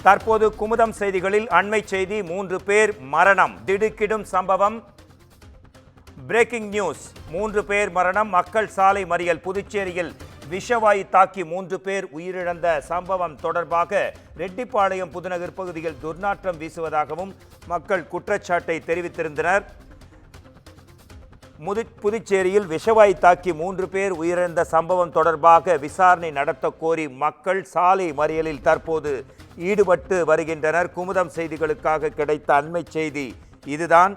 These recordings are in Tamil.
தற்போது குமுதம் செய்திகளில் அண்மை செய்தி. 3 பேர் மரணம், திடுக்கிடும் சம்பவம். Breaking news. 3 பேர் மரணம், மக்கள் சாலை மறியல். புதுச்சேரியில் விஷவாயு தாக்கி 3 பேர் உயிரிழந்த சம்பவம் தொடர்பாக ரெட்டிப்பாளையம் புதுநகர் பகுதியில் துர்நாற்றம் வீசுவதாகவும் மக்கள் குற்றச்சாட்டை தெரிவித்திருந்தனர். புதுச்சேரியில் விஷவாயு தாக்கி 3 பேர் உயிரிழந்த சம்பவம் தொடர்பாக விசாரணை நடத்த கோரி மக்கள் சாலை மறியலில் தற்போது ஈடுபட்டு வருகின்றனர். குமுதம் செய்திகளுக்காக கிடைத்த அண்மை செய்தி இதுதான்.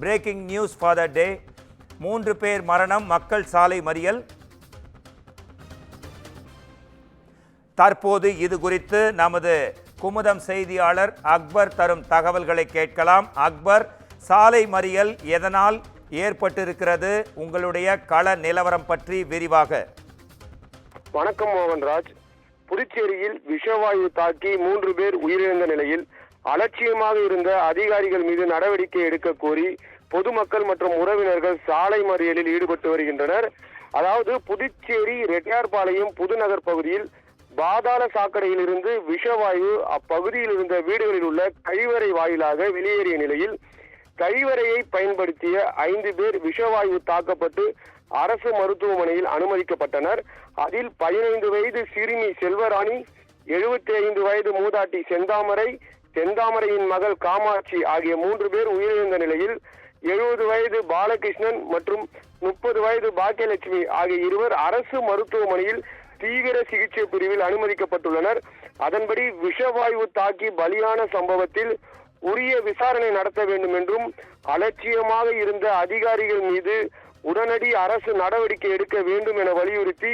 பிரேக்கிங் நியூஸ் ஃபார் த டே. 3 பேர் மரணம், மக்கள் சாலை மறியல். தற்போது இது குறித்து நமது குமுதம் செய்தியாளர் அக்பர் தரும் தகவல்களை கேட்கலாம். அக்பர், சாலை மறியல் எதனால் ஏற்பட்டிருக்கிறது? உங்களுடைய கள நிலவரம் பற்றி விரிவாக. வணக்கம் மோகன்ராஜ். புதுச்சேரியில் விஷவாயு தாக்கி 3 பேர் உயிரிழந்த நிலையில் அலட்சியமாக இருந்த அதிகாரிகள் மீது நடவடிக்கை எடுக்க கோரி பொதுமக்கள் மற்றும் உறவினர்கள் சாலை மறியலில் ஈடுபட்டு வருகின்றனர். அதாவது புதுச்சேரி ரெட்டியார்பாளையம் புதுநகர் பகுதியில் பாதாள சாக்கடையில் இருந்து விஷவாயு அப்பகுதியில் இருந்த வீடுகளில் உள்ள கழிவறை வாயிலாக வெளியேறிய நிலையில் கழிவறையை பயன்படுத்திய 5 பேர் விஷவாயு தாக்கப்பட்டு அரசு மருத்துவமனையில் அனுமதிக்கப்பட்டனர். அதில் 15 வயது சிறுமி செல்வராணி, 75 வயது மூதாட்டி செந்தாமரையின் மகள் காமாட்சி ஆகிய 3 பேர் உயிரிழந்த நிலையில் 70 வயது பாலகிருஷ்ணன் மற்றும் 30 வயது பாக்கியலட்சுமி ஆகிய இருவர் அரசு மருத்துவமனையில் தீவிர சிகிச்சை பிரிவில் அனுமதிக்கப்பட்டுள்ளனர். அதன்படி விஷவாயு தாக்கி பலியான சம்பவத்தில் உரிய விசாரணை நடத்த வேண்டும் என்றும் அலட்சியமாக இருந்த அதிகாரிகள் மீது உடனடி அரசு நடவடிக்கை எடுக்க வேண்டும் என வலியுறுத்தி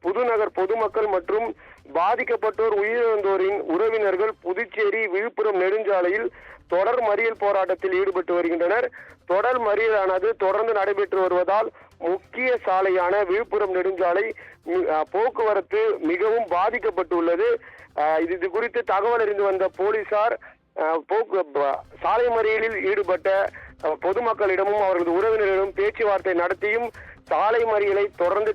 புதுநகர் பொதுமக்கள் மற்றும் பாதிக்கப்பட்டோர் உயிரிழந்தோரின் உறவினர்கள் புதுச்சேரி விழுப்புரம் நெடுஞ்சாலையில் தொடர் மறியல் போராட்டத்தில் ஈடுபட்டு வருகின்றனர். தொடர் மறியலானது தொடர்ந்து நடைபெற்று வருவதால் முக்கிய சாலையான விழுப்புரம் நெடுஞ்சாலை போக்குவரத்து மிகவும் பாதிக்கப்பட்டுள்ளது. இது குறித்து தகவல் அறிந்து வந்த போலீசார் சாலை மறியலில் ஈடுபட்ட பொதுமக்களிடமும் அவர்களது உறவினரிடம் பேச்சுவார்த்தை நடத்தியும் சாலை மறியலை தொடர்ந்து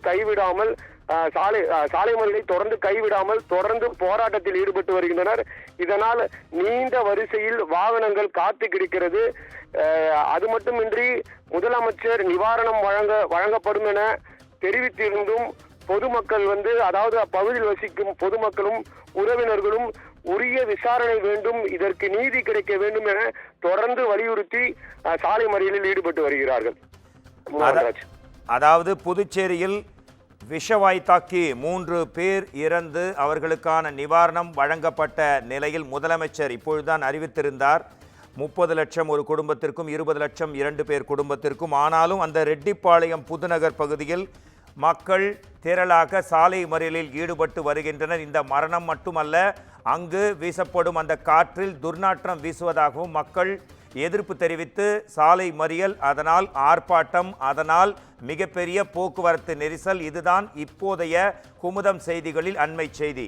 கைவிடாமல் தொடர்ந்து போராட்டத்தில் ஈடுபட்டு வருகின்றனர். இதனால் நீண்ட வரிசையில் வாகனங்கள் காத்து கிடக்கிறது. அது மட்டுமின்றி முதலமைச்சர் நிவாரணம் வழங்கப்படும் என தெரிவித்திருந்தும் பொதுமக்கள் அதாவது அப்பகுதியில் வசிக்கும் பொதுமக்களும் உறவினர்களும் உரிய விசாரணை வேண்டும், இதற்கு நீதி கிடைக்க வேண்டும் என தொடர்ந்து வலியுறுத்தி சாலை மறியலில் ஈடுபட்டு வருகிறார்கள். அதாவது புதுச்சேரியில் விஷவாயு தாக்கி 3 பேர் இறந்து அவர்களுக்கான நிவாரணம் வழங்கப்பட்ட நிலையில் முதலமைச்சர் இப்பொழுதுதான் அறிவித்திருந்தார் 30 லட்சம் ஒரு குடும்பத்திற்கும், 20 லட்சம் 2 பேர் குடும்பத்திற்கும். ஆனாலும் அந்த ரெட்டிப்பாளையம் புதுநகர் பகுதியில் மக்கள் திரளாக சாலை மறியலில் ஈடுபட்டு வருகின்றனர். இந்த மரணம் மட்டுமல்ல, அங்கு வீசப்படும் அந்த காற்றில் துர்நாற்றம் வீசுவதாகவும் மக்கள் எதிர்ப்பு தெரிவித்து சாலை மறியல், அதனால் ஆர்ப்பாட்டம், அதனால் மிகப்பெரிய போக்குவரத்து நெரிசல். இதுதான் இப்போதைய குமுதம் செய்திகளில் அண்மை செய்தி.